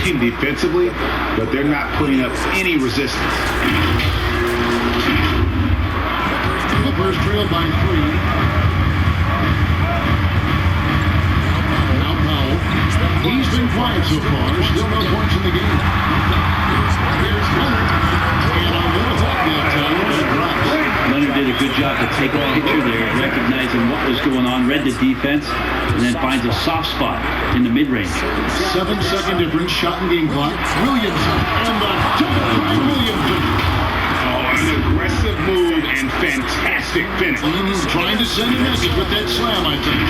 working defensively, but they're not putting up any resistance. Clippers trailed by 3. Now Powell. He's been quiet so far. Still no points in the game. Here's Leonard. And a little hook that time. Leonard did a good job to take a picture there, recognizing what was going on, read the defense, and then finds a soft spot in the mid-range. 7-second difference, shot and game clock. Williamson and the double by Williamson. Oh, an aggressive move and fantastic finish. Trying to send a message with that slam, I think.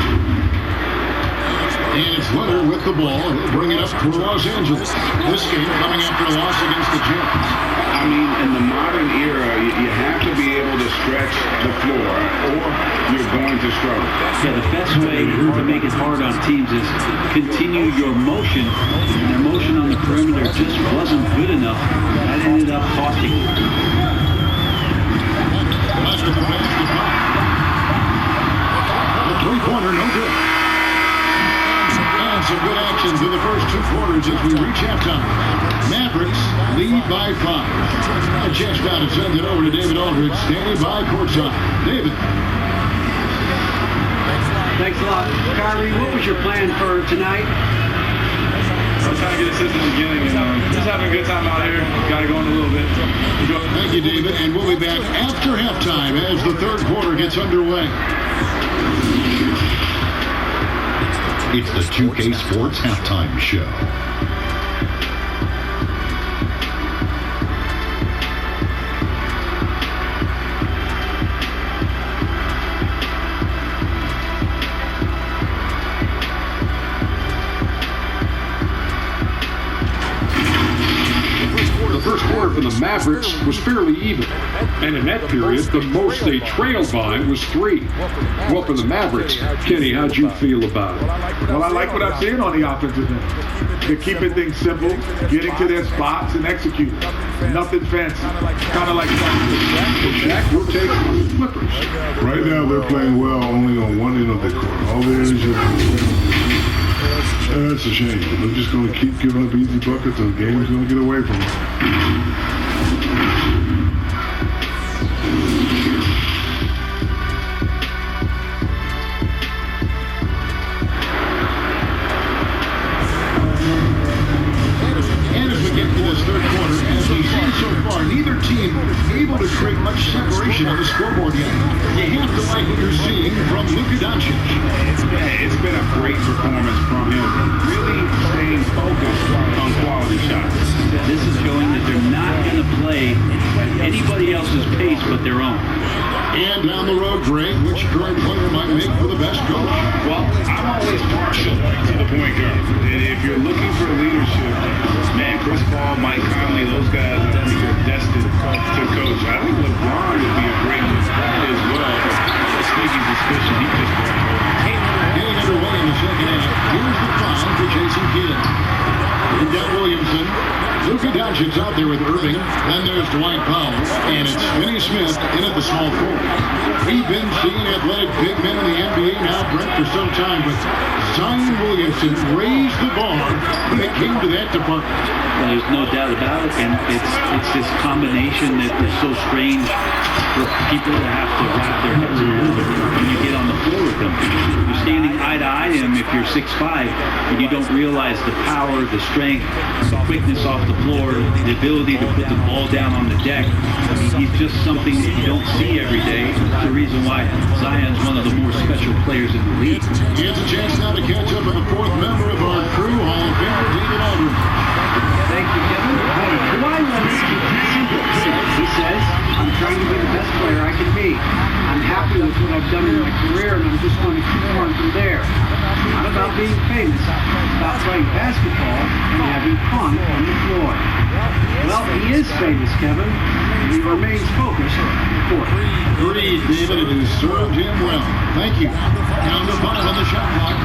And it's Leonard with the ball. He'll bring it up for Los Angeles. This game coming after a loss against the Jets. I mean, in the modern era, you have to be able to stretch the floor or you're going to struggle. Yeah, the best way to make it hard on teams is continue your motion. And their motion on the perimeter just wasn't good enough. That ended up costing them. The three-pointer, no good. And some good actions in the first 2 quarters as we reach halftime. Mavericks lead by 5. A chance now to send it over to David Aldridge, standing by courtside. David. Thanks a lot. Kyrie, what was your plan for tonight? I was trying to get assists in the beginning and just having a good time out here. Got to go in a little bit. Thank you, David. And we'll be back after halftime as the third quarter gets underway. It's the 2K Sports Halftime Show. The first quarter for the Mavericks was fairly even, and in that period, the most they trailed by was 3. Well, for the Mavericks, Kenny, how'd you feel about it? Well, I like what I'm seeing on the offensive end. They're keeping things simple, getting to their spots and executing. Nothing fancy. Kind of like Jack, your take on the Clippers. Right now, they're playing well only on one end of the court. All there is that's a shame. They're just going to keep giving up easy buckets, and the game's going to get away from them. Neither team able to create much separation on the scoreboard yet. You have to like what you're seeing from Luka Doncic. It's been a great performance from him. Really staying focused on quality shots. This is showing that they're not going to play at anybody else's pace but their own. And down the road, Greg, which current player might make for the best coach? Well, I'm always partial to the point guard. And if you're looking for leadership, man, Chris Paul, Mike Conley, those guys, I think are destined to coach. I think LeBron would be a great one as well. A sneaky suspicion he just got getting underway in the second half. Here's the foul for Jason Kidd. We've got Williamson. Luka Doncic's out there with Irving. Then there's Dwight Powell. And it's Finney Smith in at the small forward. We've been seeing athletic big men in the NBA now, Brent, for some time, but Zion Williamson raised the bar when it came to that department. Well, there's no doubt about it, and it's this combination that is so strange for people to have to wrap their heads around when you get on the floor with them. You're standing eye to eye to him if you're 6'5", and you don't realize the power, the strength, the quickness off the floor, the ability to put the ball down on the deck. I mean, he's just something that you don't see every day. It's the reason why Zion's one of the more special players in the league. Here's a chance now to catch up with the fourth member of our crew, Hall of Famer David Aldridge. Thank you, Kevin. Why not he says, I'm trying to be the best player I can be. I'm happy with what I've done in my career, and I'm just going to keep on from there. It's not about being famous. It's about playing basketball and having fun on the floor. Well, he is famous, Kevin, and he remains focused. Agreed, David. It has served him well. Thank you. Down to 5 on the shot clock.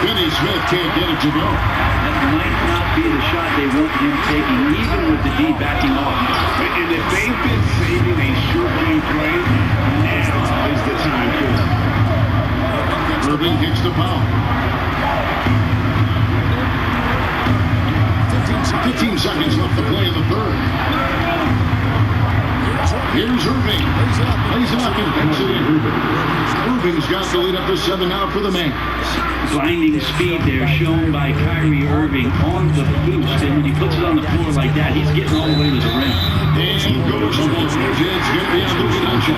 Finney Smith can't get it to go. That might not be the shot they want him taking, even with the D backing off. And if they've been saving a short game play, now is the time for them. Irving kicks the foul. 15 seconds left to play in the third. Here's Irving. Plays it up and gets it in. Irving's got the lead up to 7 now for the Mavs. Blinding speed there shown by Kyrie Irving on the boost. And when he puts it on the floor like that, he's getting all the way to the rim. And goes to one. It's going to be on Luka Doncic.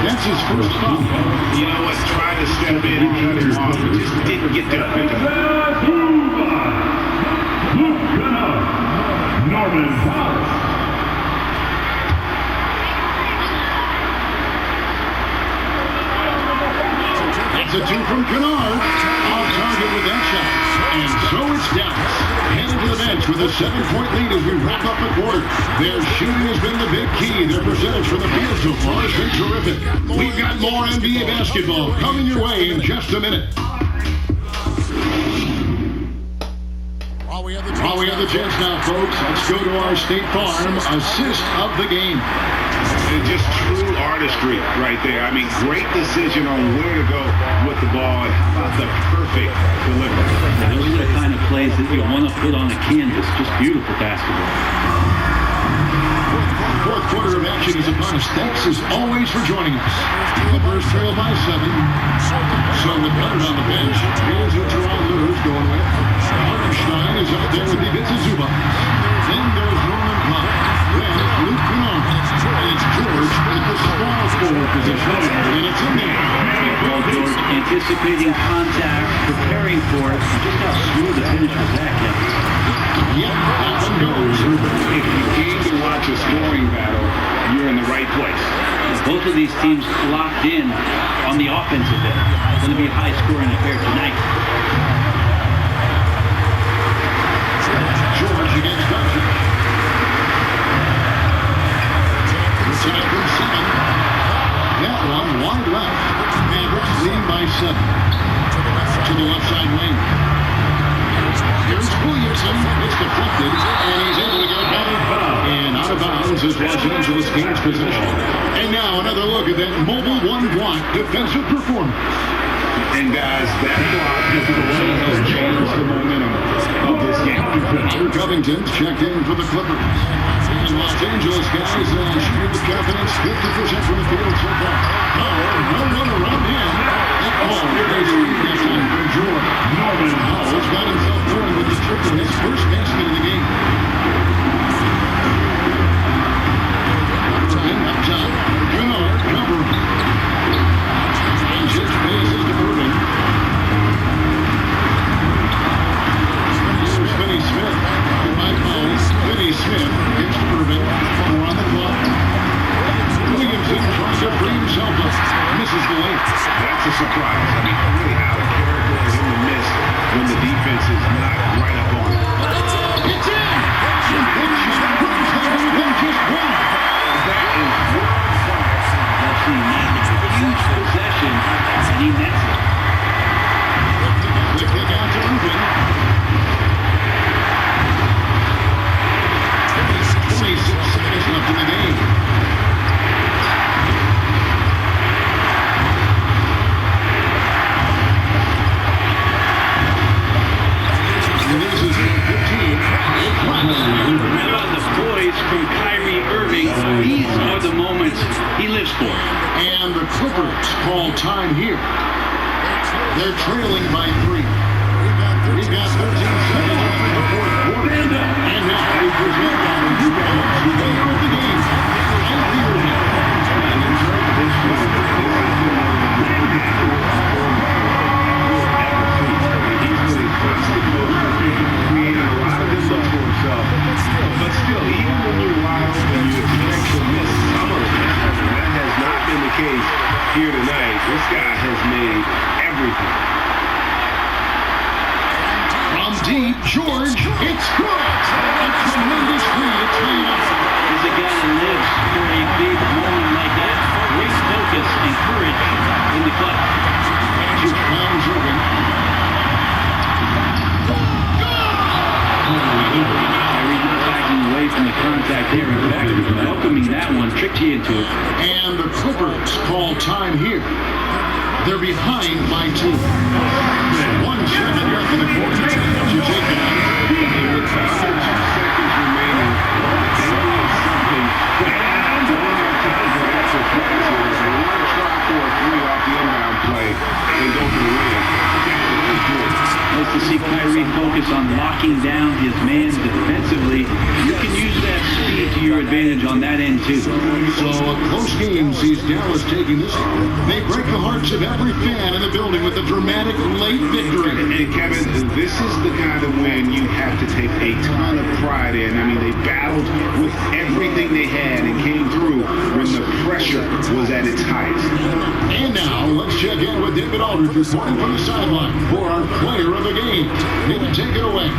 That's his first foul. You know what? Tried to step in and cut him off, but just didn't get there. Norman Powell. It's a 2 from Kennard. Off target with that shot. And so it's Dallas. Headed to the bench with a 7-point lead as we wrap up the quarter. Their shooting has been the big key. Their percentage from the field so far has been terrific. We've got more NBA basketball coming your way in just a minute. While we have the chance now, folks, let's go to our State Farm assist of the game. And just true artistry right there. I mean, great decision on where to go with the ball and how about the perfect delivery. Now, those are the kind of plays that you want to put on a canvas. Just beautiful basketball. Fourth quarter of action is upon us. Thanks as always for joining us. Clippers trail by 7. So with Leonard on the bench, here's who Teron Lewis going with. Hartenstein is up there with the Vincent Zuba. Then there's Norman Powell. Then Luke Kennard. And it's George at the small forward position. And it's in there. Well, George anticipating contact, preparing for it. Just how smooth the finish was that, Kevin. Yep, that one goes. If you came to watch a scoring battle, you're in the right place. Both of these teams locked in on the offensive end. It's going to be a high-scoring affair tonight. George against Doncic. It's an open 7. That one wide left. Mavericks leading by 7. To the left side lane. Here's Williamson. It's deflected, and he's able to get it back. And out of bounds is Los Angeles gains possession. And now another look at that mobile one-block defensive performance. And guys, that block is the one that has changed the momentum of this game. Robert Covington's checked in for the Clippers. And Los Angeles guys shooting with confidence, 50% from the field so far. No run around him. This time from George. Norman Powell's got himself going with the triple, his first basket of the game. Irving up top. Kennard cover. And just passes to Irving. Here's Finney Smith. By Powell. Finney Smith gets to Irving. 4 on the clock. Williamson trying to free himself up. Misses the lane. That's a surprise. I mean, really out of character for him to miss when the defense is not right up on it. It's in! And then shot brings home within just 1. That is world class. Let's see, man, it's a huge possession, and he nets it. Quick kick out to Irving. 26 seconds left in the game. Loses 15. How about the poise from Kyrie Irving? These are the moments he lives for. And the Clippers call time here. They're trailing by 3. We've got 13 seconds left in the fourth quarter. And now we present our new players who they are the game. And the Irving. And inside this one, creating a lot of good looks for himself. But still, even when you're wild and you expect to miss some of it, that has not been the case here tonight. This guy has made everything. from deep, George, it's good. A tremendous lead. It's made up. He's a guy that lives for a big moment like that. Great focus and courage in the clutch. Just rounds Irving. Kyrie not backing away from the contact there. In fact, welcoming that one, tricked you into it. And the Clippers call time here. They're behind by 2. 1 second left in the quarter. To take it. And with 2 seconds remaining, they need something. And that's a pass. One try for a 3 off the inbound play and go for the win. Nice to see Kyrie focus on locking down his man defensively. You can use that speed to your advantage on that end too. So a close game sees Dallas taking this. They break the hearts of every fan in the building with a dramatic late victory. And Kevin, this is the kind of win you have to take a ton of pride in. I mean, they battled with everything they had and came through when the pressure was at its highest. And now let's check in with David Aldridge reporting from the sideline for our player of the game. David, take it away.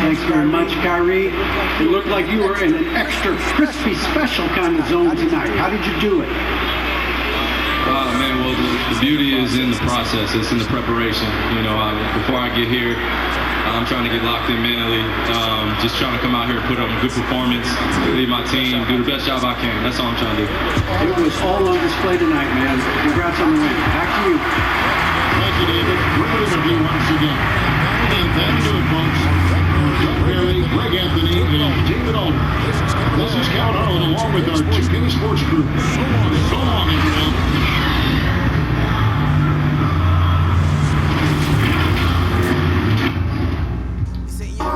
Thanks very much, Kyrie. It looked like you were in an extra crispy special kind of zone tonight. How did you do it? Man, well, the beauty is in the process. It's in the preparation. You know, before I get here, I'm trying to get locked in mentally. Just trying to come out here and put up a good performance, lead my team, do the best job I can. That's all I'm trying to do. It was all on display tonight, man. Congrats on the win. Back to you. Thank you, David. Great interview once again. And thank you, folks. Doug Berry, Greg Anthony, and David Aldridge. This is Cal Harlan along with our 2K Sports crew. So long, everyone.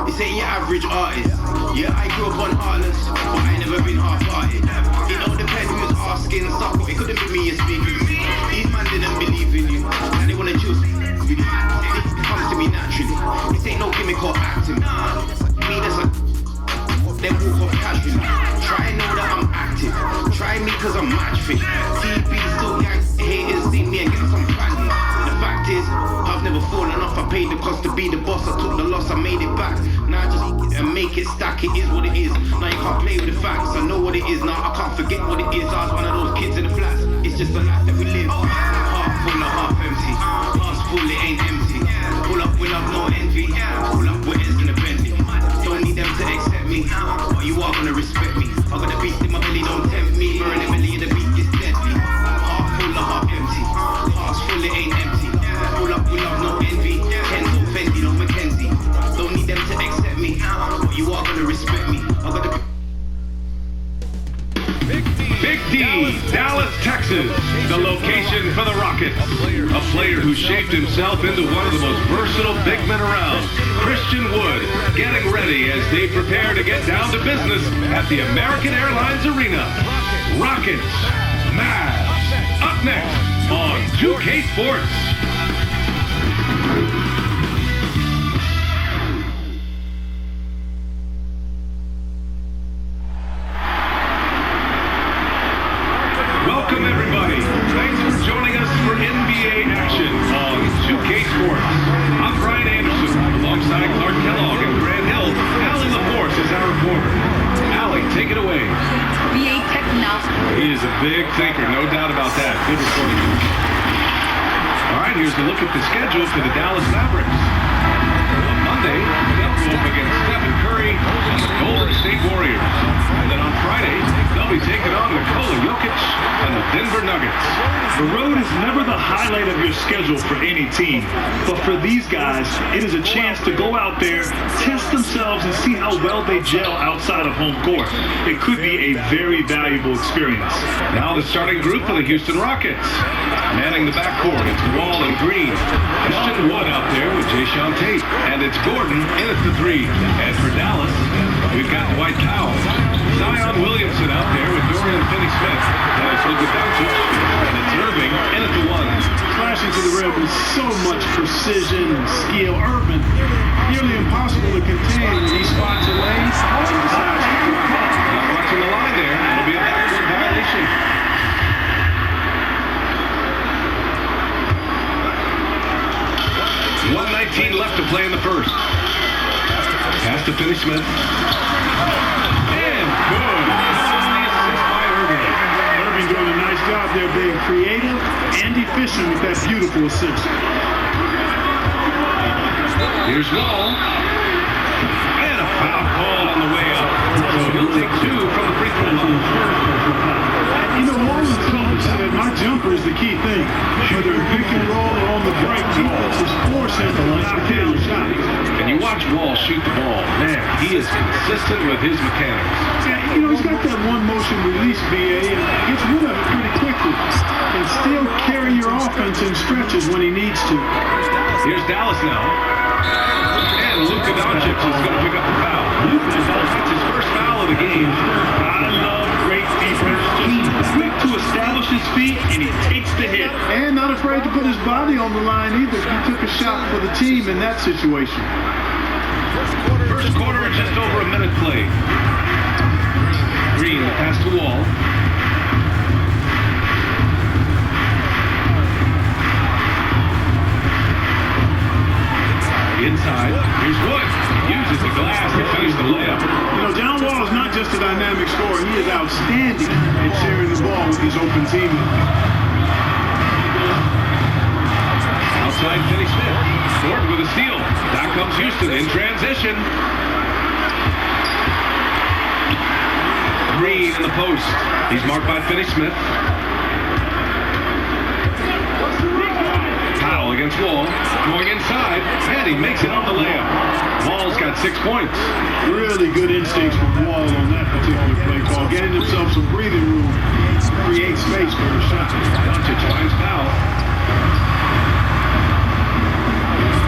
This ain't your average artist. Yeah, I grew up on Heartless, but I never been half-hearted. It all depends who's asking and stuff, but it couldn't be me you're speaking to. These man didn't believe in you, and they wanna choose you. It comes to me naturally. This ain't no gimmick or acting. Me, that's a then walk off casually. Try know that I'm active. Try me cause I'm match fit. TB still young, haters see me and get some bandits. The fact is, I've never fallen off. I paid the cost to be the boss. I took the loss, I made it back. Now I just make it stack. It is what it is. Now you can't play with the facts. I know what it is now. I can't forget what it is. I was one of those kids in the flats. It's just the life that we live. Half full or half empty. Glass full, it ain't empty. Pull up, we'll have no envy. Pull up, we're in the Bentley. Don't need them to accept me, but you are gonna respect me. I got a beast in my belly, don't tempt me. Burn the belly of the beat is deadly. Half full or half empty. Glass full, it ain't empty. Pull up, we'll have no envy. Kenzo, Fendi, no Mackenzie. Don't need them to accept me, but you are gonna respect me. I got a Big D, Dallas, Texas, the location for the Rockets. A player who shaped himself into one of the most versatile big men around, Christian Wood, getting ready as they prepare to get down to business at the American Airlines Arena. Rockets, Mavs, up next on 2K Sports. Welcome, everybody. Thanks for joining us for NBA action on 2K Sports. I'm Brian Anderson, alongside Clark Kellogg and Grant Hill. Allie LaForce is our reporter. Allie, take it away. NBA technology. He is a big thinker, no doubt about that. Good reporting. All right, here's a look at the schedule for the Dallas Mavericks. On Monday, they'll go up against Stephen Curry and the Golden State Warriors. And then on Friday, they'll be taking on Nikola Jokic and the Denver Nuggets. The road is never the highlight of your schedule for any team, but for these guys, it is a chance to go out there, test themselves, and see how well they gel outside of home court. It could be a very valuable experience. Now the starting group for the Houston Rockets. Manning the backcourt, it's Wall and Green. Christian Wood out there with Jayshawn Tate. And it's Gordon in at the 3. And for Dallas, we've got Dwight Powell. Zion Williamson out there with Dorian Finney-Smith. And it's Luka Doncic. And it's Irving in at the 1. Slashing to the rim with so much precision and skill. Irving, nearly impossible to contain when he spots a lane and decides to drive. Not watching the line there. It'll be a backcourt violation. 1:19 left to play in the first. Pass to Finney-Smith. And good. The assist by Irving. Irving doing a nice job there being creative and efficient with that beautiful assist. Here's Wall. And a foul call on the way up. So he'll take 2 from the free throw line. You know, Marlon said my jumper is the key thing. Whether pick and roll or on the break, defenses force him Not killing shots. And you watch Wall shoot the ball. Man, he is consistent with his mechanics. Yeah, you know, he's got that one motion release, BA, and gets rid of it pretty quickly. And still carry your offense in stretches when he needs to. Here's Dallas now. And Luka Doncic is going to pick up the foul. That's his first foul of the game. I love great defense. Just quick to establish his feet, and he takes the hit. And not afraid to put his body on the line either. He took a shot for the team in that situation. First quarter, just over a minute played. Green, the pass to Wall. Inside, here's Wood. Uses the glass to finish the layup. You know, John Wall is not just a dynamic scorer. He is outstanding at sharing the ball with his open teammates. Outside, Finney Smith. Short with a steal. Back comes Houston in transition. Green in the post. He's marked by Finney Smith. Powell against Wall. Going inside. And he makes it on the layup. Wall's got 6 points. Really good instincts from Wall on that particular play call. Getting himself some breathing room. Create space for a shot. Doncic finds Powell.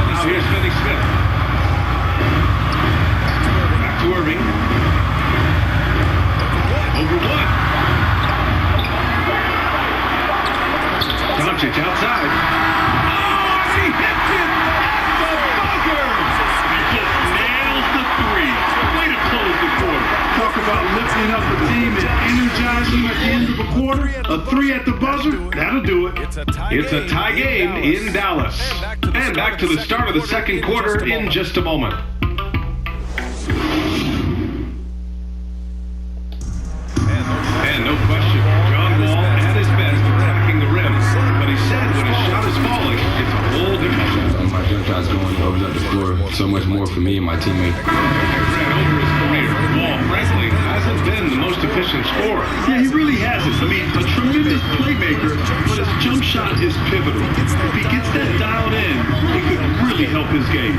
Now here's Finney Smith. Back to Irving. Over Wood. Doncic outside. Oh, he hits it at the buzzer. He just nails the three. Way to close the quarter. Talk about lifting up the team and energizing at the end of the quarter. A three at the buzzer, that'll do it. It's a tie game in Dallas. And back to the start of the second quarter in just a moment. And no question, John Wall at his best attacking the rim. But he said when his shot is falling, it's a whole different shot. My jump shot's going opens up the floor so much more for me and my teammate. Ran over his career. Wall, frankly, hasn't been the most efficient scorer. Yeah, he really hasn't. I mean, a tremendous playmaker, but his jump shot is pivotal. If he gets that dialed in, it could really help his game.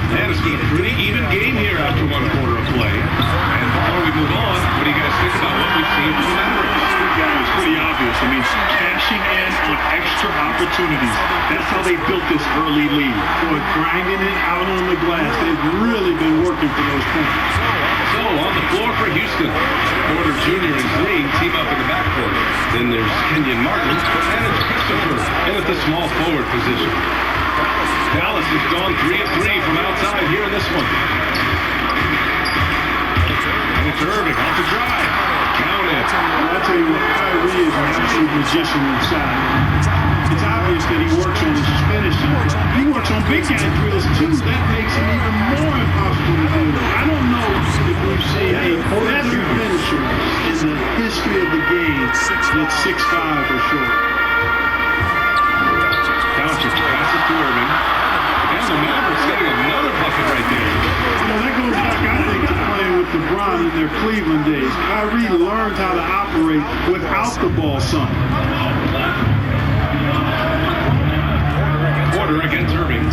And it's been a pretty even game here after 1 quarter of play. And before we move on, what do you guys think about what we've seen from the Mavericks? Yeah, it was pretty obvious. I mean, cashing in on extra opportunities. That's how they built this early lead. Boy, grinding it out on the glass. They've really been working for those points. So on the floor for Houston, Porter Jr. and Green team up in the backcourt. Then there's Kenyon Martin and it's Christopher in at the small forward position. Dallas has gone 3 of 3 from outside here in this one. And it's Irving off the drive. Count it. I'll tell you what, Kyrie is an absolute magician inside. It's obvious that he works on his finishing. He works on big guy drills too. That makes him even more impossible to do. I don't know if we've seen a better finisher in the history of the game that's 6'5" or short. Doncic passes to Irving. And the Mavericks getting another bucket right there. You know, that goes back, I think, to playing with LeBron in their Cleveland days. Kyrie learned how to operate without the ball some. Porter against Irving.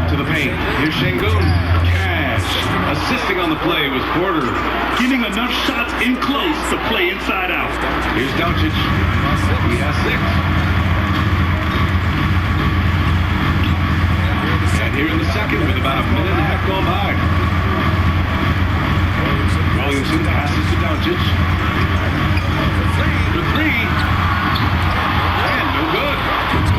To the paint. Here's Şengün. Cash. Assisting on the play was Porter. Getting enough shots in close to play inside out. Here's Doncic. He has 6. And here in the second with about a minute and a half gone by. Williamson passes to Doncic. For 3. And no good.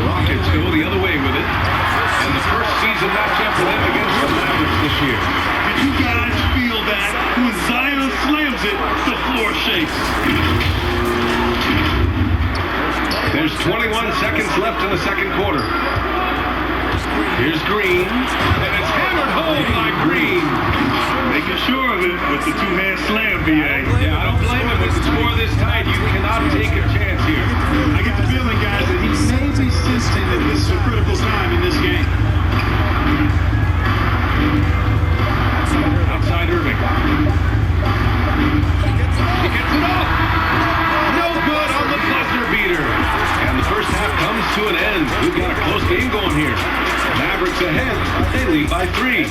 Rockets go the other way with it. And the first season matchup for them against the Mavericks this year. Did you guys feel that? When Zion slams it, the floor shakes. There's 21 seconds left in the second quarter. Here's Green, and it's hammered home by Green. Making sure of it with the two-hand slam, BA. Yeah, I don't blame him with the score this tight. You cannot take a chance here. I get the feeling, guys, that he may be sensing that this is a critical time in this game. Outside Irving. He gets it off. No good on the buzzer beater. And the first half comes They lead by 3.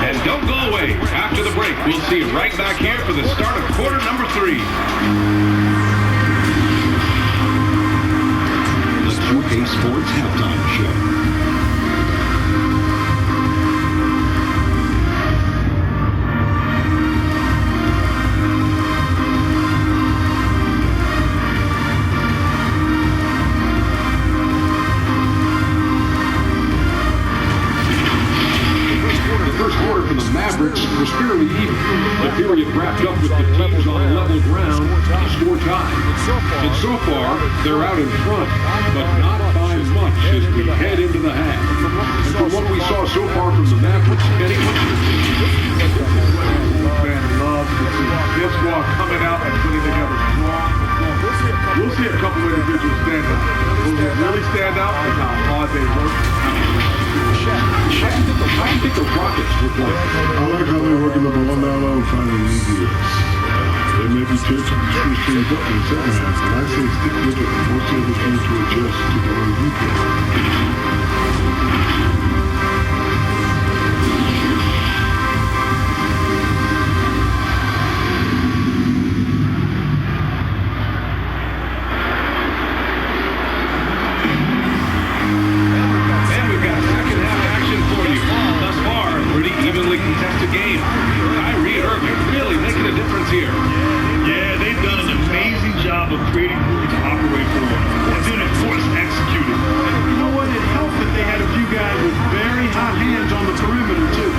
And don't go away. After the break, we'll see you right back here for the start of quarter number 3. The 2K Sports Halftime Show. Mavericks was fairly even. The period wrapped up with the teams on level ground to score time. And so far, they're out in front, but not by much as we head into the half. And from what we saw so far from the Mavericks, Kenny, what's your fan loves to see this squad coming out and putting together strong performance. We'll see a couple of individuals stand out. What will really stand out is how hard they work. How do you think the Rockets will play? I like how they're working the ball down low and finding easy hits. They may be changing switch things up in the second half, but I say stick with it and most of the teams to adjust to the way you play. Evenly contested game. Kyrie Irving really making a difference here. Yeah, they've done an amazing job of creating room to operate for him. And then, of course, executing. You know what? It helped that they had a few guys with very hot hands on the perimeter, too.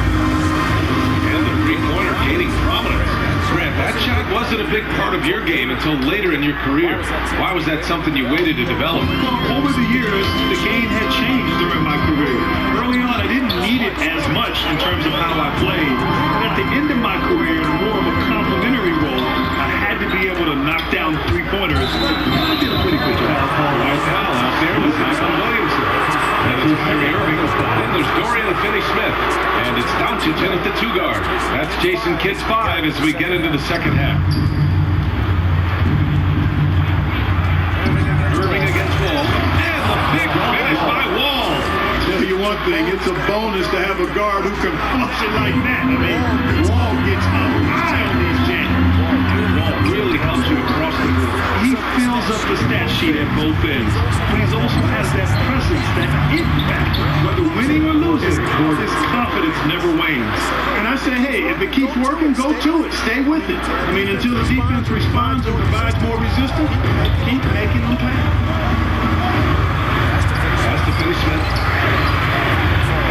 And the three-pointer gaining prominence. Grant, that shot wasn't a big part of your game until later in your career. Why was that something you waited to develop? Over the years, the game had changed during my career. Early on, I didn't need it as much in terms of how I played. But at the end of my career, in more of a complementary role, I had to be able to knock down three-pointers. I did a pretty good job. Nice foul out there with Zion Williamson. That is Kyrie Irving. Then there's Dorian Finney-Smith. And it's Doncic in at the 2 guard. That's Jason Kidd's 5 as we get into the second half. Irving against Wall. And the big finish by Wall. Tell you one thing, it's a bonus to have a guard who can function like that. I mean, Wall gets up high on these jams. Wall really helps you across the board. He fills up the stat sheet at both ends, but he also has that presence, that impact. Whether winning or losing, his confidence never wanes. And I say, hey, if it keeps working, go to it. Stay with it. I mean, until the defense responds or provides more resistance, keep making them pay. Pass to Finney-Smith.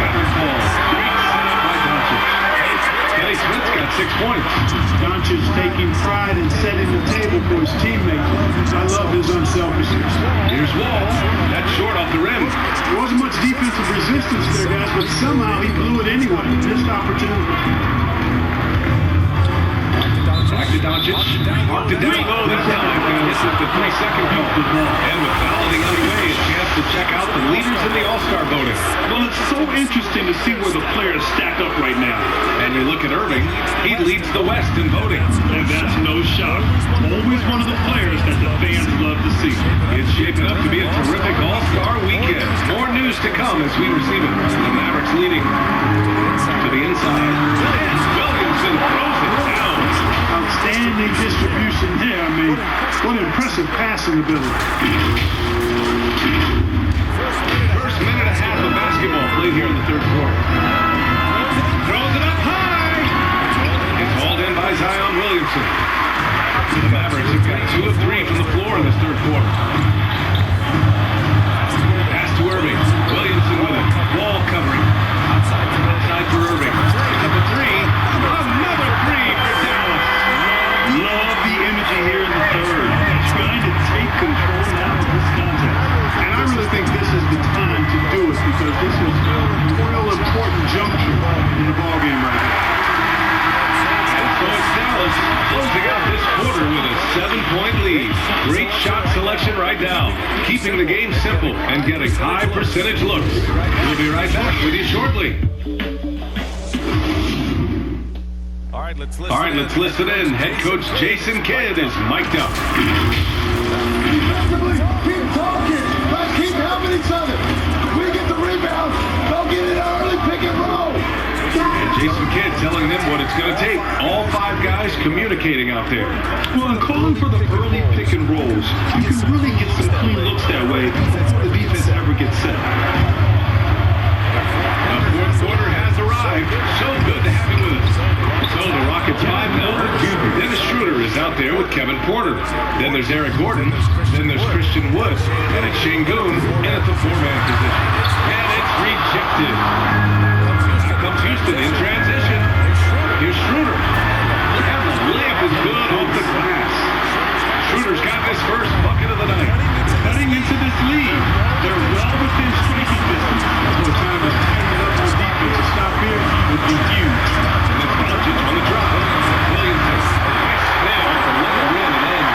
Pattern ball. Great setup by Doncic. Finney-Smith's got 6 points. Doncic taking pride in setting the table for his teammates. I love his unselfishness. Here's Wall. That's short off the rim. There wasn't much defensive resistance there, guys, but somehow he blew it anyway. Missed opportunity. Back to Doncic. Marked it down low. This time he's going to hit with the 3-second call. And with fouling underway, a chance to check out the leaders in the All-Star voting. Well, it's so interesting to see where the players stack up right now. And you look at Irving, he leads the West in voting. And that's no shock. Always one of the players that the fans love to see. It's shaping up to be a terrific All-Star weekend. More news to come as we receive it. The Mavericks leading to the inside. And Williamson throws it down. Outstanding distribution there. I mean, what impressive passing ability. First minute and a half of basketball played here in the third quarter. Throws it up high. It's hauled in by Zion Williamson. The Mavericks have got 2 of 3 from the floor in this third quarter. Pass to Irving. Williamson with it. Wall covering. Outside for Irving. Pick up a 3. Another 3 for Dallas. Love the energy here in the third. Trying to take control now of this contest. And I really think this is the time to do it because this is a real important juncture in the ballgame right now. And so it's Dallas closing out this quarter with a 7-point lead. Great shot selection right now. Keeping the game simple and getting high percentage looks. We'll be right back with you shortly. All right, let's listen in. Head coach Jason Kidd is mic'd up. Defensively, keep talking. Let's keep helping each other. We get the rebound. Don't get an early pick and roll. And Jason Kidd telling them what it's going to take. All 5 guys communicating out there. Well, and calling for the early pick and rolls, you can really get some clean looks that way before the defense ever gets set. The fourth quarter has arrived. So good to have you with us. So the Rockets 5-0. Dennis Schroeder is out there with Kevin Porter. Then there's Eric Gordon. Then there's Christian Wood. And it's Şengün in at the 4-man position. And it's rejected. Here comes Houston in transition. Here's Schroeder. And the layup is good off the glass. Schroeder's got his first bucket of the night. Cutting into this lead, they're well within striking distance. So time to tighten up on defense. A stop here would be huge. And then Doncic on the drive. Williamson. Now to let it in and in.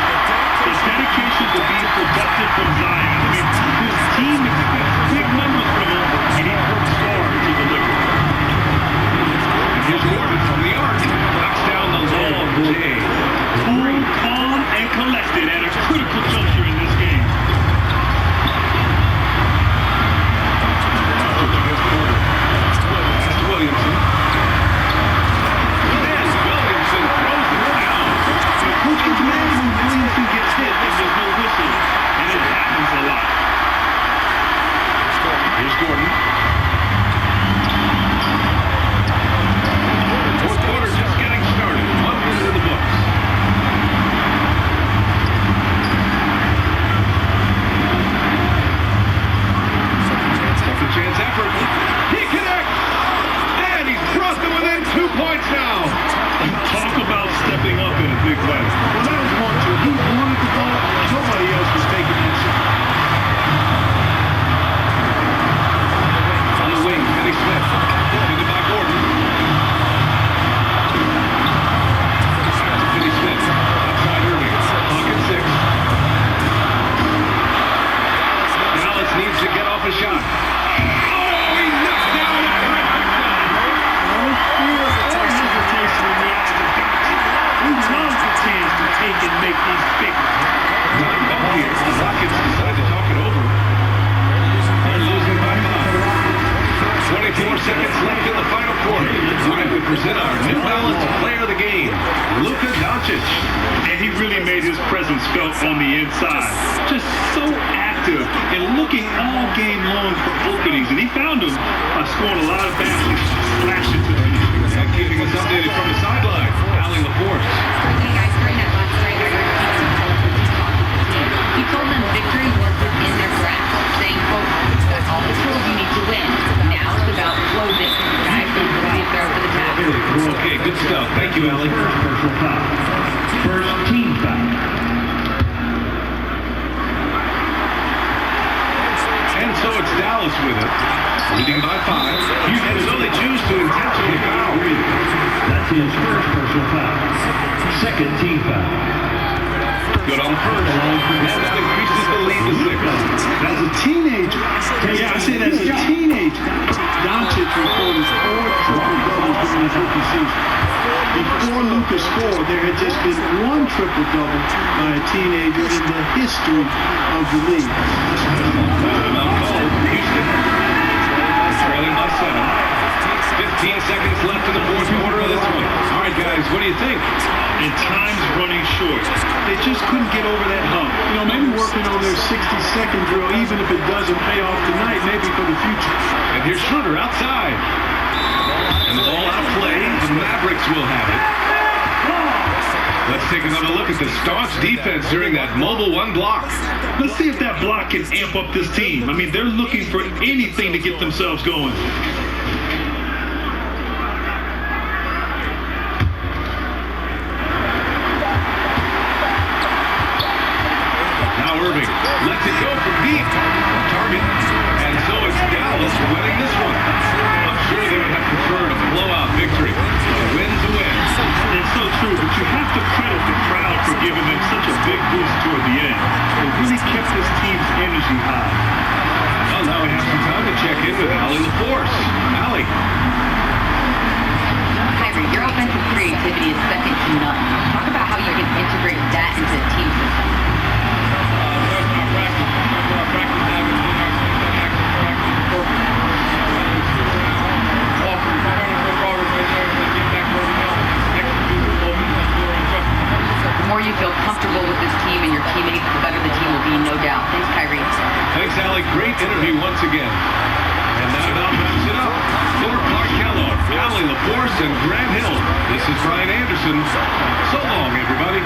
The dedication to being productive from Zion. I mean, this team expects big numbers from him, and he works hard to deliver. And here's Gordon from the arc. Knocks down the long J. Cool, calm, and collected at a critical juncture in this game. That's Williamson. And Williamson throws it down. Who can demand when Williamson gets hit if there's no whistle? And it happens a lot. Here's Gordon. Fourth quarter just getting started. 1 minute in the books. Second chance effort. He connects. And he's brought them within 2 points now. Talk about stepping up in a big way. Well, that was one, too. He wanted the ball. Nobody else was taking that shot. On the wing, Kenny Smith. Defended by Gordon. Kenny Smith. Outside Irving. Pocket 6. Dallas needs to get off a shot. Oh, he knocks down a terrific shot. No fear or hesitation in the eyes of Doncic. He loves the chance to take and make these big ones. Time out here. The Rockets decide to talk it over. They're losing by 5. 24 seconds left in the final quarter. Time to present our New Balance player of the game, Luka Doncic. And he really made his presence felt on the inside. Just so active and looking all game long for openings. And he found them by scoring a lot of baskets, slashing to the And keeping us updated from the sideline, Allie LaForce. Hey guys, during that last drive, I heard Jason talk with the team. He told them victory was within their grasp, saying, quote, "That's all the tools you need to win. Now it's about closing. Guys, don't be fair for the task." Okay, good stuff. Thank you, Allie. personal foul. First team foul. And so it's Dallas with it, leading by 5. And so they choose to intentionally foul. That's his first personal foul. Second team foul. Good on the first. And that increases the lead to 6. As a teenager, yeah, I said as a teenager, Doncic recorded 4 triple-doubles during his rookie season. Before Luka scored, there had just been 1 triple-double by a teenager in the history of the league. Timeout called. Houston trailing by 7. 15 seconds left in the fourth quarter of this one. All right, guys, what do you think? And time's running short. They just couldn't get over that hump. You know, maybe working on their 60-second drill, even if it doesn't pay off tonight, maybe for the future. And here's Schroeder outside. And the ball out of play. The Mavericks will have it. Let's take another look at the staunch defense during that mobile 1 block. Let's see if that block can amp up this team. I mean, they're looking for anything to get themselves going. Now Irving lets it go from deep. Target. And so it's Dallas winning this one. I'm sure they would have preferred a blowout victory. A win's a win. It's so true, but you have to credit the crowd for giving them such a big boost toward the end. It really kept this team's energy high. Well, now we have some time to check in with Allie LaForce. and Grant Hill. This is Brian Anderson. So long, everybody.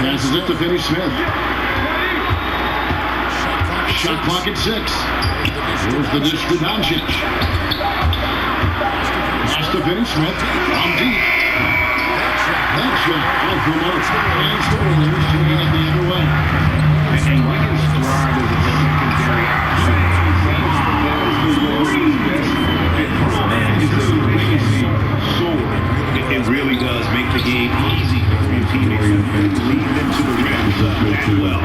Passes it to Finney Smith. Shot clock at 6. Here's the dish to Doncic. Pass to Finney Smith. On deep. That shot out from out. And the Warriors taking it the other way. And Wiggins thrive as a secondary option. He's the Warriors' best fit. It's a legacy sword. It really does make the game easy for your teammates and lead them to the rim that well.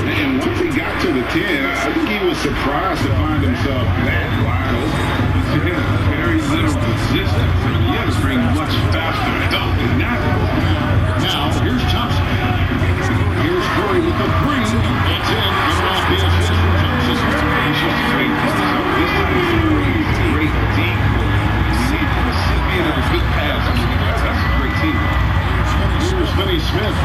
And once he got to the 10, I think he was surprised to find himself that wide open. To him, very little resistance. The others bring much faster help than that. Now, here's Thompson. Here's Curry with the 3. It's in. It's off the assist from Thompson. He's just great. This time he's great deep. Recipient of a good pass. That's a great team. Here's Finney Smith.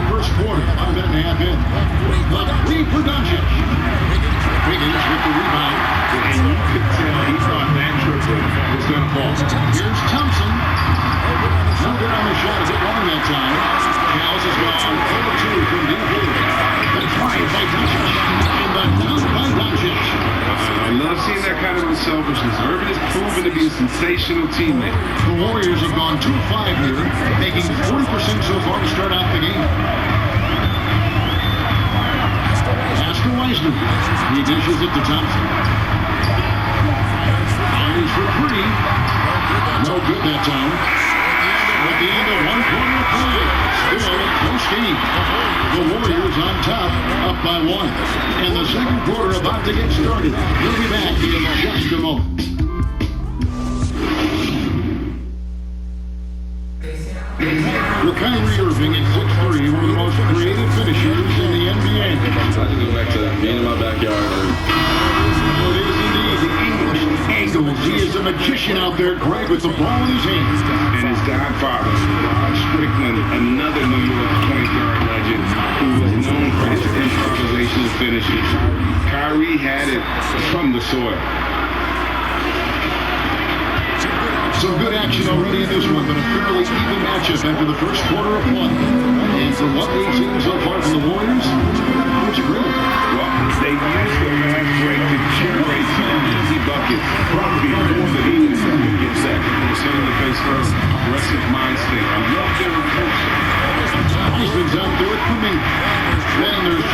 First quarter, 1 minute and a half in. The 3 for Doncic. Wiggins with the rebound. And you could tell he thought that triple was going to fall. Here's Thompson. No good on the shot. Is it long that time? Cal's has gone 4-2 from deep blue. The try by Doncic. And the dunk by Doncic. I love seeing that kind of unselfishness. Irvin has proven to be a sensational teammate. The Warriors have gone 2-5 here, making 40% so far to start out the game. Pass to Wiseman. He dishes it to Thompson. Fires for 3. No good that time. At the end of 1 quarter of play, still a close game. The Warriors on top, up by 1. And the second quarter about to get started. We'll be back in just a moment. With Kyrie Irving at 6'3", one of the most creative finishers in the NBA. I just go back to being in my backyard. Well, it is indeed the English angles. He is a magician out there, Greg, with the ball in his hands. And his godfather, Rod Strickland, another New York point guard legend who was known for his improvisational finishes. Kyrie had it from the soil. Some good action already in this one, but a fairly even matchup after the first quarter of play. And from what we've seen so far from the Warriors, what's your grade? Well, they used the fast break to generate some easy buckets. Probably more than even if gets that. They're setting the face first. Aggressive mind state. I love their approach. Wiseman's out there for me. Then there's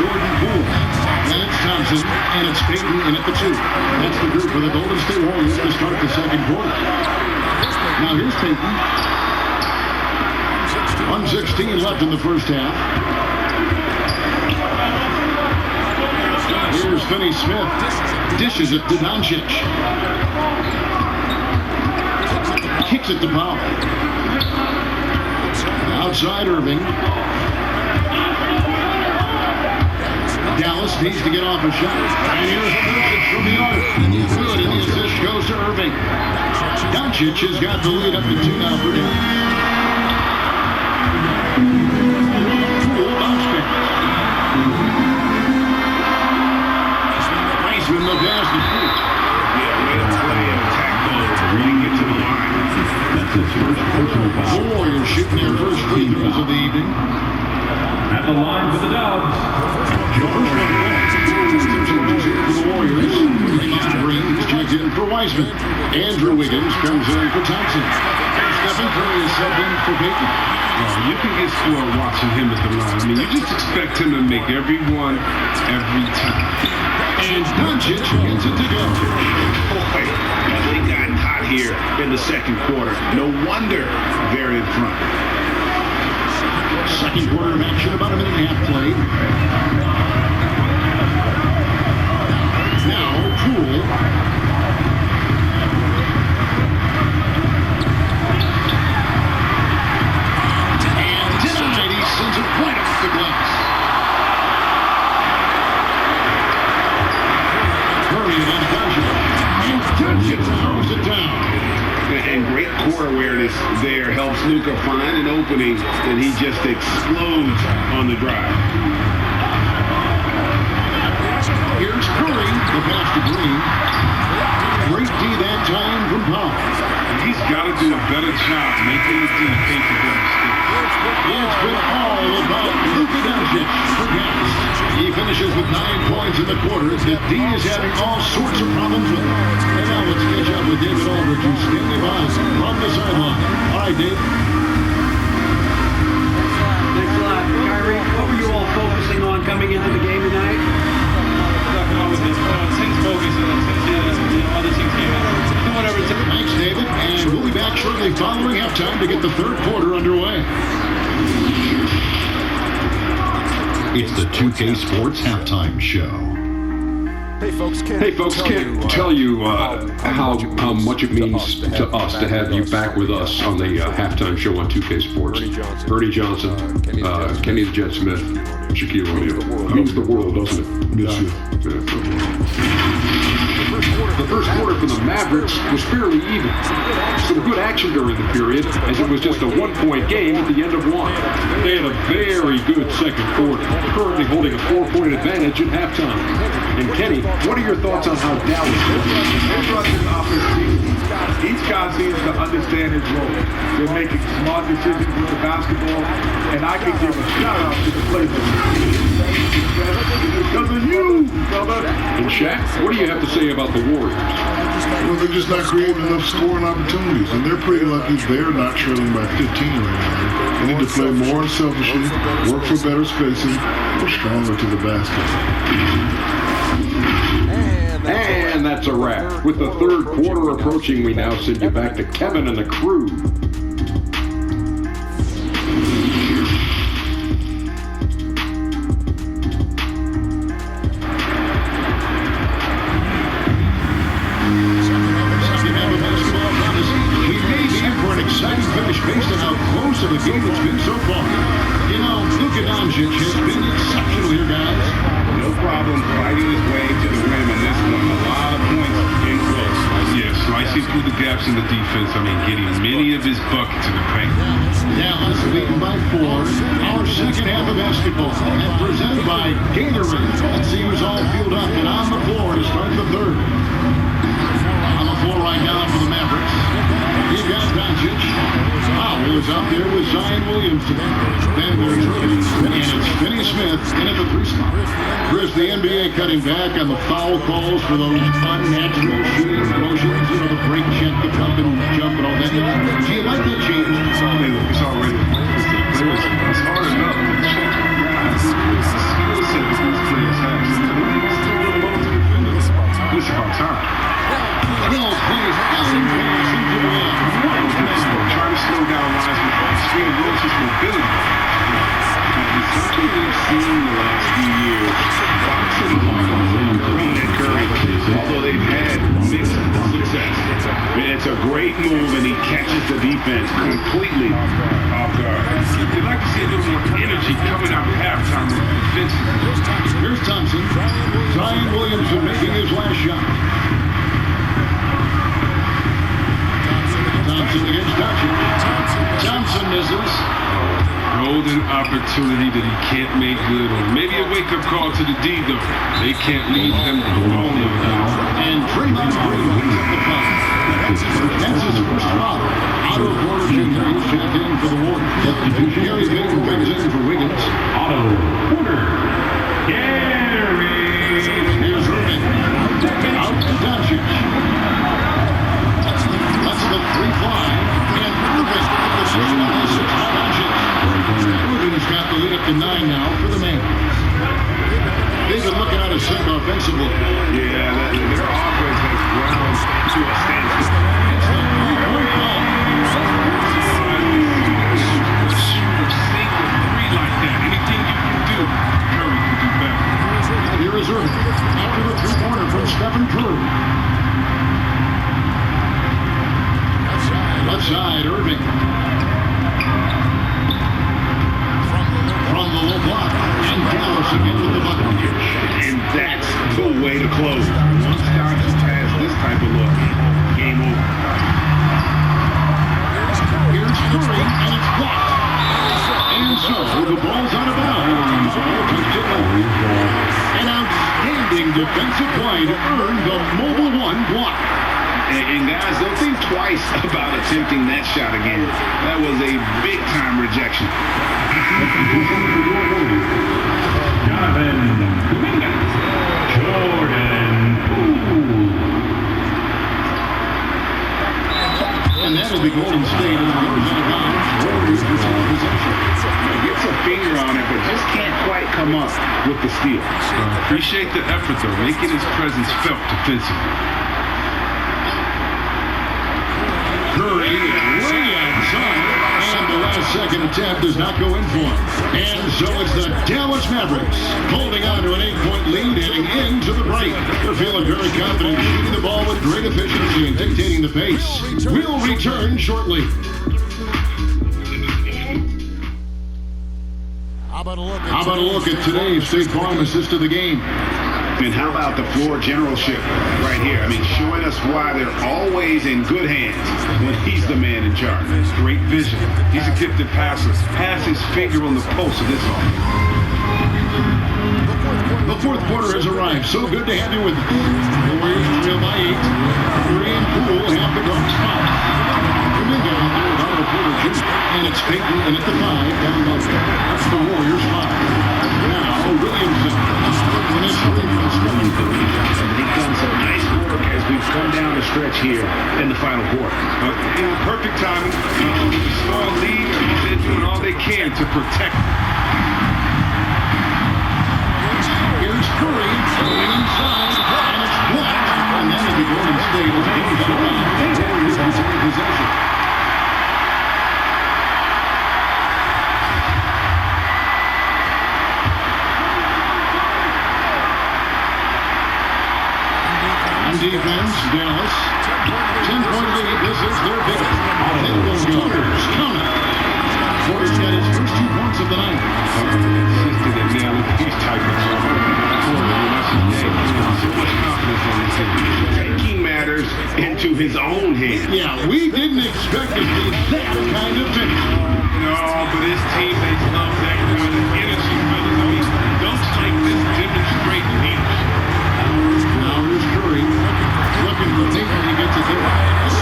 Johnson, and it's Peyton in at the 2. That's the group for the Golden State Warriors to start the second quarter. Now here's Peyton. 1:16 left in the first half. Here's Finney Smith. Dishes it to Doncic. Kicks it to Powell. Outside Irving. Dallas needs to get off a shot. And here's a message from the arc. Good, and the assist goes to Irving. Doncic has got the lead up to 2 now for Dallas. Cool bounce pick. Wiseman the pass to Fruit. Yeah, way to play an attack goal. Reading it to the line. That's his first personal foul. The Warriors shooting their first free throws of the evening. At the line for the Dubs. For the Warriors, Raymond Green is checked in for Wiseman. Andrew Wiggins comes in for Thompson. Stephen Curry is subbed in for Peyton. You can get spoiled watching him at the line. I mean, you just expect him to make every one, every time. And Doncic gets it to go. Boy, they got hot here in the second quarter. No wonder they're in front. Second quarter of action, about a minute and a half played. Now, Poole. And denied, he sends it right off the glass. Curry on Doncic. And Doncic throws it down. And great court awareness there helps Luka find an opening, and he just explodes on the drive. Here's Curry, the pass to Green. Great D that time from Powell. He's got to do a better job making the D pay for their mistakes. It's been all about Luka Doncic for gas. He finishes with 9 points in the quarter. The D is having all sorts of problems with him. And now let's catch up with David Aldridge, who's standing by from the sideline. All right, Dave. Thanks a lot. Kyrie, what were you all focusing on coming into the game tonight? Thanks, David. And we'll be back shortly following halftime to get the third quarter underway. It's the 2K Sports Halftime Show. Hey folks, can't tell you how much it means to us to have you back with us on the halftime show on 2K Sports. Bernie Johnson, Kenny the Jet Smith, Shaquille O'Neal. It means the world, doesn't it? Yes, The first quarter for the Mavericks was fairly even. Some good action during the period, as it was just a one-point game at the end of one. They had a very good second quarter, currently holding a 4-point advantage at halftime. And Kenny, what are your thoughts on how Dallas Offense, each guy seems to understand his role. They're making smart decisions with the basketball, and I can give a shout out to the players. Because of you, brother. And Shaq, what do you have to say about the Warriors? Well, they're just not creating enough scoring opportunities, and they're pretty lucky they're not trailing by 15 right now. They need to play more unselfishly, work for better spacing, or stronger to the basket. And that's a wrap. With the third quarter approaching, we now send you back to Kevin and the crew. Exciting finish based on how close of a game it's been so far. You know, Luka Doncic has been exceptional here, guys. No problem fighting his way to the rim in this one. A lot of points in close. Yeah, slicing through the gaps in the defense. I mean, getting many of his buckets in the paint. Dallas leading by 4. Our second half of basketball, and presented by Gatorade. Let's see who's all fueled up and on the floor to start the third. On the floor right now for the Mavericks. You've got Doncic. Powell is out there with Zion Williamson. Then there's Irving. And it's Finney Smith in at the 3 spot. Chris, the NBA cutting back on the foul calls for those unnatural shooting motions. You know, the break check, the pump and jump and all that. Do you like that change? It's already. It's hard enough to check guys. Skill set that these players have. It's a great move, and he catches the defense completely off guard. You'd like to see a little more energy coming out of halftime defensively. Here's Thompson. Zion Williamson making his last shot. Thompson against Doncic. Thompson misses. Golden opportunity that he can't make good on. Maybe a wake-up call to the D, though. They can't leave him alone. And Draymond Green picks up the foul. That's his first foul. Otto Porter Jr. is checked in for the Warriors. Gary Payton comes in for Wiggins. Otto Porter. Gary. Here's Irving. Out to Doncic. That's the free fly. And Irving. The switch on the 6 by Doncic. Irving's got the lead up to 9 now for the man. They've been looking at a set offensively. Yeah, their offense has ground to a standstill. Here is Irving after the three-pointer from Stephen Curry. Left side, Irving. From the low block. And Dallas again with the bucket. And that's the way to close. Once Doncic has this type of look, game over. Here's Curry, and it's blocked. And so the ball's out of bounds. An outstanding defensive play to earn the Mobile One block. And guys, don't think twice about attempting that shot again. That was a big-time rejection. Jonathan Jordan. And that'll be Golden State in the goes out of bounds. Warriors retain possession. Gets a finger on it, but just can't quite come up with the steal. Appreciate the effort, though, making his presence felt defensively. Curry way outside, and the last second attempt does not go in for him. And so it's the Dallas Mavericks holding on to an 8-point lead heading into the break. They're feeling very confident, shooting the ball with great efficiency and dictating the pace. We'll return shortly. How about a look at today's State Farm assist of the game? And how about the floor generalship right here? I mean, showing us why they're always in good hands when he's the man in charge. Great vision. He's a gifted passer. Has his finger on the pulse of this offense. The fourth quarter has arrived. So good to have you with us. The Warriors trail by 8. Curry and Poole have the dark spot. Domingo out there with Otto Porter Jr. And it's Payton and at the 5 down low. That's the Warriors 5. Now Williamson. And it's Curry from Stephen Curry. And they've done some nice work as we've come down the stretch here in the final quarter. Perfect timing. Small lead. They're doing all they can to protect. Here's Curry going inside, and it's blocked. And then the Golden State is going to around. Warriors retain possession. On defense, Dallas. 10-point lead. This is their biggest. It will go. Count it. Porter's got his first 2 points of the night. Assisted and now with these type of Taking matters into his own hands. Yeah, we didn't expect to see that kind of finish. No, but his teammates love that kind of energy, fellas. I mean, dunks like this demonstrate leadership. Now here's Curry. Looking for Payton. He gets it there.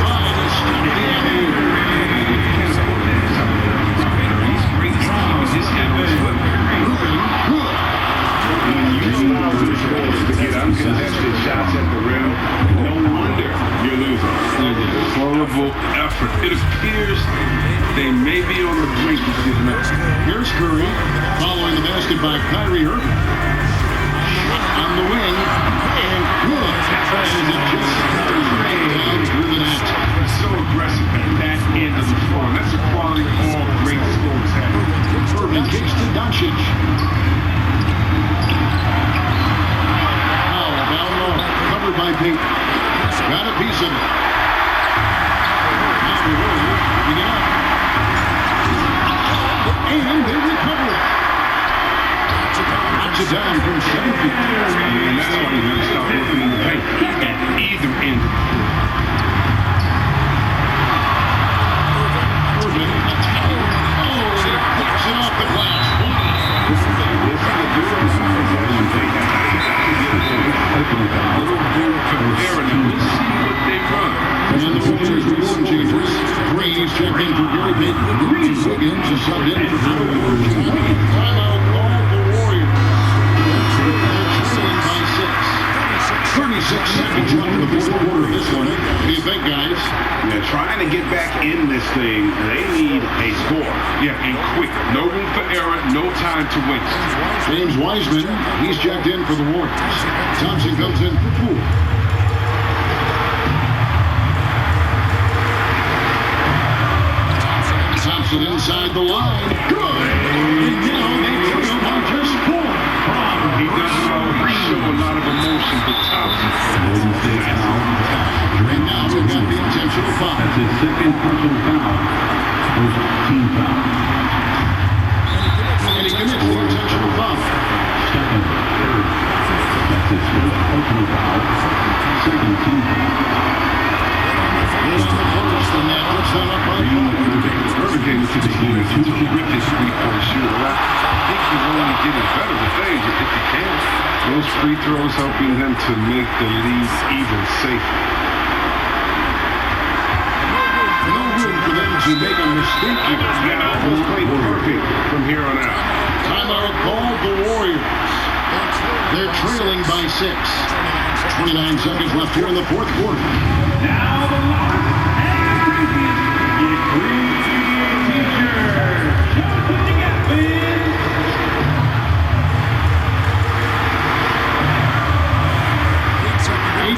Slide is stuck the alley. He's great at keeping his head on his foot. Good. When you allow the scorers to get uncontested shots at the rim, no wonder you're losing. Horrible effort. It appears they may be on the brink of giving up. Here's Curry. Following the basket by Kyrie Irving. On the wing. And good. As it just down through the net. So aggressive at that end of the floor. That's a quality all great scorers have. Irving kicks to Doncic. Down low. Covered by Payton. Got a piece of it. 7 feet. And that's why you have to stop working in the paint at either end. Irving. Oh, he picks it off the glass. And the Warriors with one changes. Green's checked in for Gary Payton. Wiggins is subbed in for timeout called the Warriors. They're trailing by 6. 36 seconds left in the fourth quarter of this one. What do you think, guys? They're trying to get back in this thing. They need a score. Yeah, and quick. No room for error, no time to waste. James Wiseman, he's checked in for the Warriors. Thompson comes in for Poole. Thompson inside the line. Good! And now they took him on just 4. He doesn't always show a lot of emotion, but Thompson. And now we've got the intentional foul. That's his second personal foul. First team foul. And he commits the intentional foul. Second, third. That's his first personal foul. Second team foul. He's on the first, and that puts them up by 5. Irving came into the game to terrific three-point shooter. I think he's only getting better with age if he can. Those free throws helping them to make the lead even safer. No room for them to make a mistake here. Now, almost played perfect from here on out. Timeout called the Warriors. They're trailing by 6. 29 seconds left here in the fourth quarter. Now the line.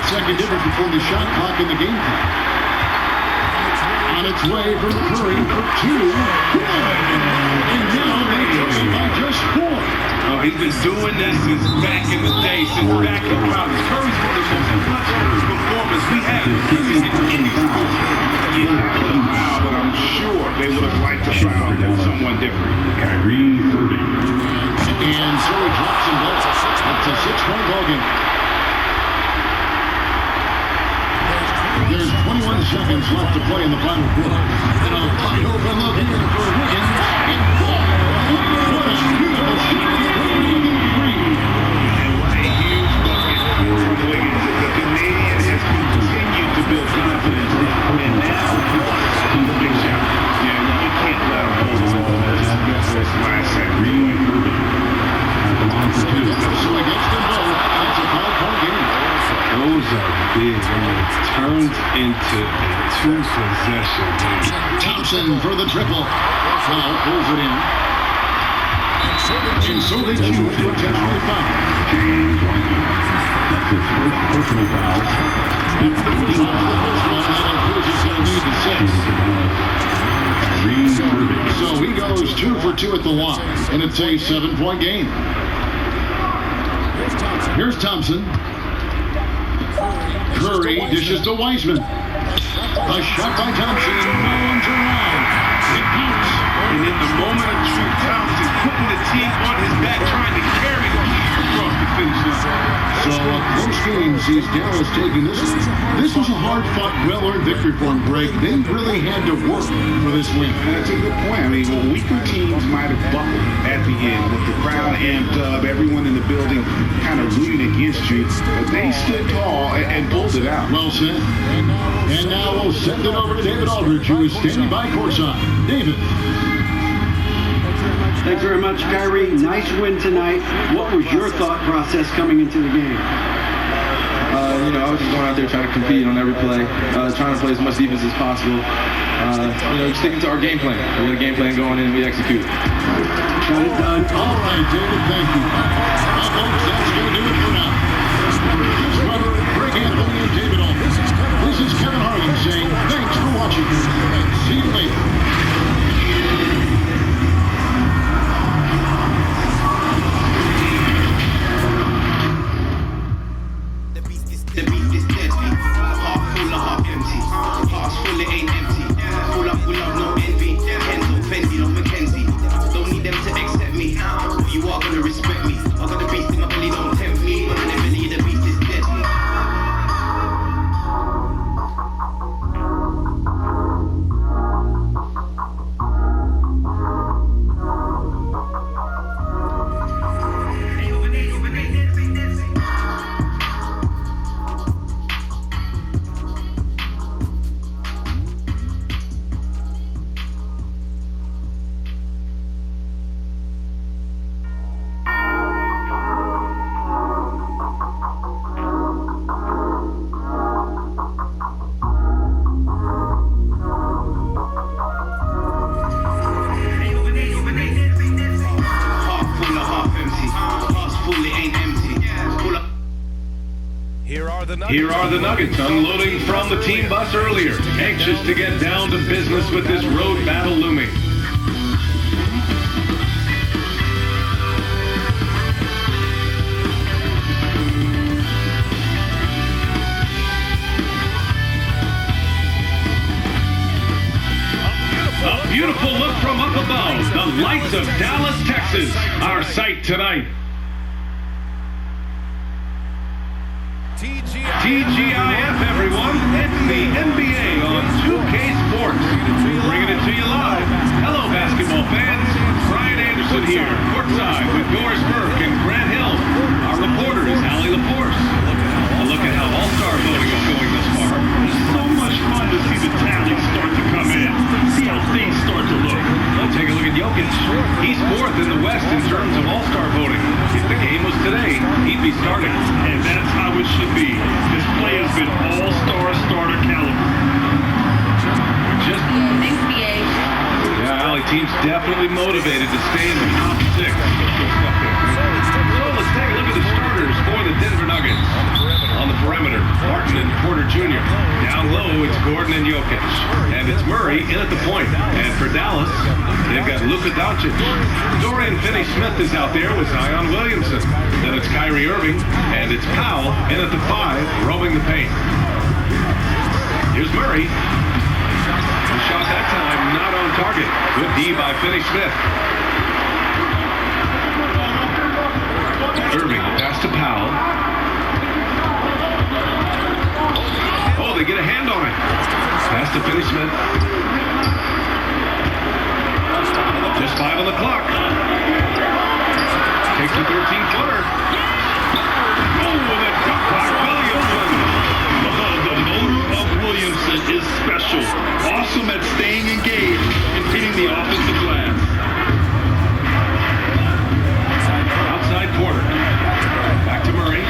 Second difference before the shot clock in the game. On its way from Curry for 2. And now they trail by just 4. Oh, he's been doing this since back in the day, since back in college. Curry's one of the most illustrious performers we have in any sport. Foul, but I'm sure they would have liked to foul someone different. Kyrie Irving. And so he drops him back. It's a 6-point ball game. There's 21 seconds left to play in the final quarter. And a wide open look here for Wiggins. What a beautiful shot. And what a huge bucket from Wiggins. The Canadian has continued to build confidence. And now he's a big shot. Yeah, you can't let him hold on. That's last second. So against them both, that's a 5-point game. Those are big, and it turns into a 2-possession game. Thompson for the triple. Foul pulls it in. And so they choose to intentionally foul. That's his first personal foul. That's the first one. That includes he's going to need the 6. So he goes 2 for 2 at the line. And it's a 7-point game. Here's Thompson. Curry dishes to Wiseman. A shot by Thompson. No one's around. It counts. And in the moment of truth, Thompson putting the team on his back, trying to carry them across the finish line. So a close game sees Dallas taking this. This was a hard-fought, well-earned victory for them, Greg. They really had to work for this win. That's a good point. I mean, weaker teams might have buckled at the end with the crowd amped up, everyone in the building kind of rooting against you. But they stood tall and pulled it out. Well said. And now we'll send it over to David Aldridge, who is standing by courtside. David. Thanks very much, Kyrie. Nice win tonight. What was your thought process coming into the game? I was just going out there trying to compete on every play, trying to play as much defense as possible. Sticking to our game plan. We got a game plan going in and we execute. Got it done. All right, David, thank you. Well, folks, that's going to do it for now. For Robert, Greg Anthony, and David Aldridge, this is Kevin Harlan saying thanks for watching. See you later. You are gonna respect me. I'm gonna be Here are the Nuggets unloading from the team bus earlier, anxious to get down to business with this road battle looming. A beautiful look from up above, the lights of Dallas, Texas, our sight tonight. TGIF, everyone. It's the NBA on 2K Sports. Bringing it to you live. Hello, basketball fans. Brian Anderson here, courtside with Doris Burke and Grant Hill. Our reporter is Allie LaForce. A look at how All-Star voting is going thus far. It's so much fun to see the tallies start to come in. See how things start to look. We'll take a look at Jokic. He's fourth in the West in terms of All-Star voting. If the game was today, he'd be starting. And that's how it should be. This play has been all-star starter caliber. Just NBA. yeah, Allie, team's definitely motivated to stay in the top six. So let's take a look at the starters for the Denver Nuggets. On the perimeter, Martin and Porter Jr. Down low, it's Gordon and Jokic. And it's Murray in at the point. And for Dallas, they've got Luka Doncic. Dorian Finney-Smith is out there with Zion Williamson. Then it's Kyrie Irving. And it's Powell in at the 5, roaming the paint. Here's Murray. The shot that time not on target. Good D by Finney-Smith. Irving, the pass to Powell. Oh, they get a hand on it. Pass to Finney-Smith. Just 5 on the clock. Takes a 13-footer. Oh, with a dunk by Williamson. The motor of Williamson is special. Awesome at staying engaged and hitting the offensive glass. Outside quarter. Back to Murray.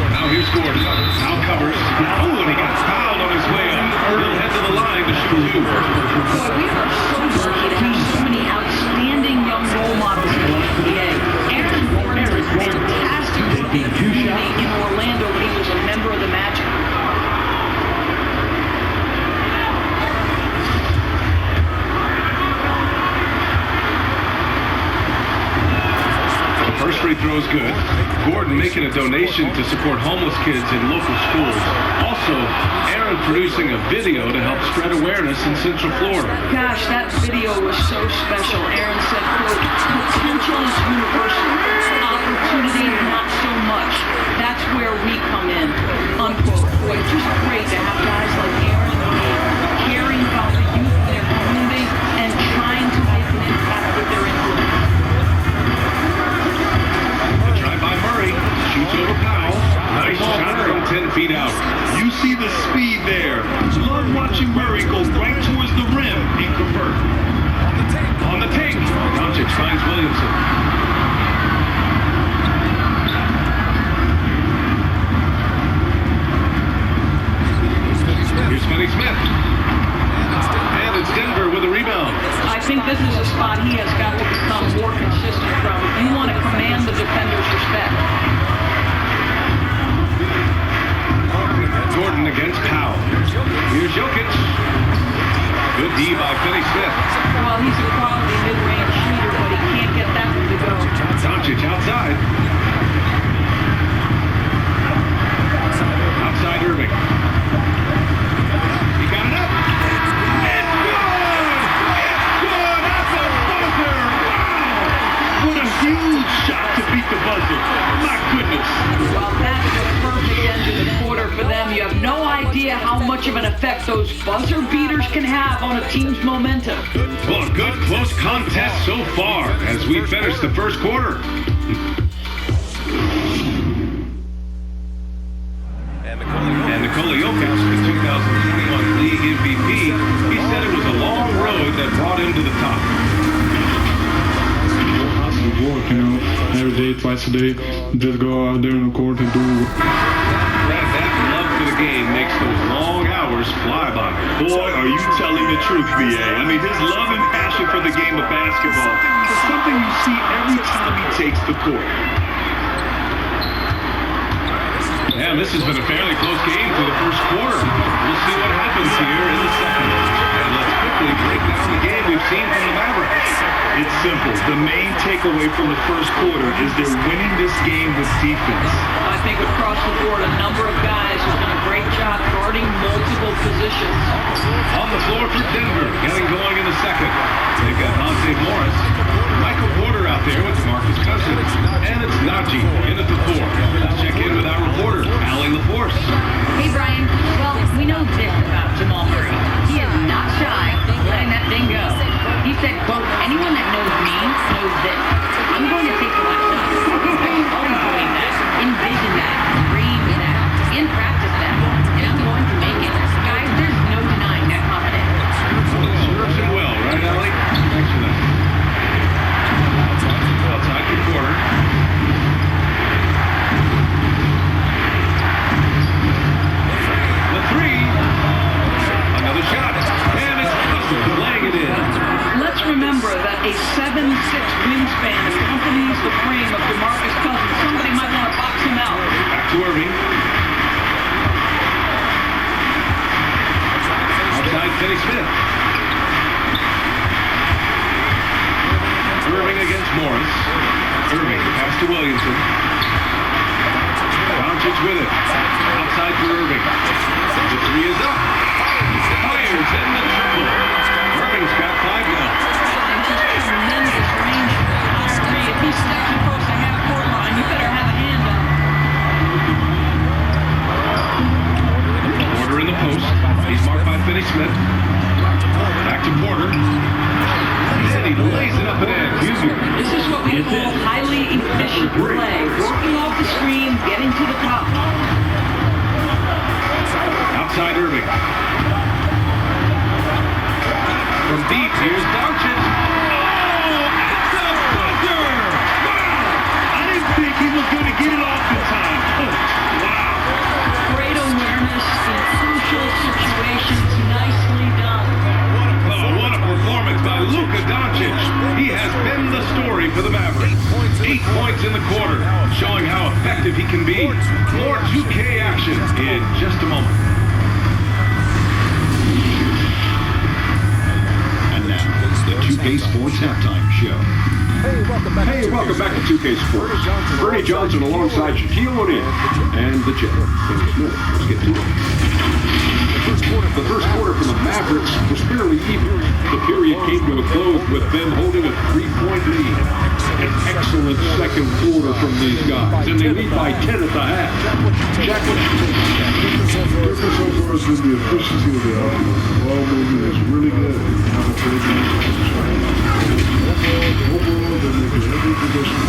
Now here's Gordon. Now covers. Oh, and he got fouled on his way up. He'll head to the line to shoot 2. Boy, we are so lucky to have so many outstanding young role models in the NBA. Aaron Gordon was fantastic for the community in Orlando when he was a member of the Magic. First free throw is good. Gordon making a donation to support homeless kids in local schools. Also, Aaron producing a video to help spread awareness in Central Florida. Gosh, that video was so special. Aaron said, quote, potential is universal. Opportunity, not so much. That's where we come in, unquote. Boy, it's just great to have guys like Aaron caring about the youth in their community and trying to make an impact with their influence. Shoots over Powell. Nice shot from 10 feet out. You see the speed there. Love watching Murray go right towards the rim and convert. On the take. Doncic finds Williamson. Here's Finney-Smith. And it's Denver with a rebound. I think this is a spot he has got to become more consistent from. You want to command the defender's respect. Gordon against Powell. Here's Jokic. Good D by Finney-Smith. Well, he's a quality mid-range shooter, but he can't get that one to go. Doncic outside. Outside Irving. He got it up. It's good! It's good at the buzzer! Wow! What a huge shot to beat the buzzer. My goodness. Well, that's the perfect end to the quarter for them. You have no idea how much of an effect those buzzer beaters can have on a team's momentum. Well, a good close contest so far as we finish the first quarter. And Nikola Jokic, the 2021 league MVP, he said it was a long road that brought him to the top. Work, every day, twice a day, just go out there on the court and do. That love for the game makes those long hours fly by. Boy, are you telling the truth, B.A. I mean, his love and passion for the game of basketball is something you see every time he takes the court. This has been a fairly close game through the first quarter. We'll see what happens here in the second. And let's quickly break down the game we've seen from the Mavericks. It's simple. The main takeaway from the first quarter is they're winning this game with defense. I think across the board, a number of guys have done a great job guarding multiple positions. On the floor for Denver, getting going in the second. They've got Monte Morris, Michael Porter out there with Marcus Cousins, and it's Najee in at the 4. Let's check in with our reporter, Allie LaForce. Hey, Brian. Well, we know this about Jamal Murray. He is not shy letting that thing go. He said, quote, anyone that knows me knows this. I'm going to take the last shot. I've always believed that, envisioned that, dreamed that, and practiced that. And I'm going to make it. Guys, there's no denying that confidence. Serves him well, right, Allie? Excellent. Outside the corner. The 3. Another shot. And it's Cousins laying it in. Let's remember that a 7'6" wingspan accompanies the frame of DeMarcus Cousins. Somebody might want to box him out. Back to Irving. Outside Finney Smith. Irving against Morris. Irving pass to Williamson. Doncic with it. Outside for Irving. The 3 is up. Fires in the triple. Irving's got 5 now. Just tremendous range for three. If he steps across the half-court line, you better have a hand up. Porter in the post. He's marked by Finney Smith. Back to Porter. And he lays it up and in. This is what we call highly efficient play. Working off the screen, getting to the top. Outside Irving. From deep, here's Doncic. Oh, it's a buzzer! Wow! I didn't think he was going to get it off in time. Oh, wow. Great awareness in crucial situations. Nicely done. Oh, what a performance by Luka Doncic. He has been the story for the Mavericks. 8 points in the quarter, showing how effective he can be. More 2K action in just a moment. And now, the 2K Sports Halftime Show. Hey, welcome back to 2K Sports. Bernie Johnson alongside Shaquille O'Neal and the Jet. Let's get to it. The first quarter for the Mavericks was fairly even. The period came to a close with them holding a 3-point lead. An excellent second quarter from these guys, and they lead by 10 at the half. Jack, what you think about that? The difference so far has been the efficiency of the offense. The ball movement is really good. Overall, they make every possession.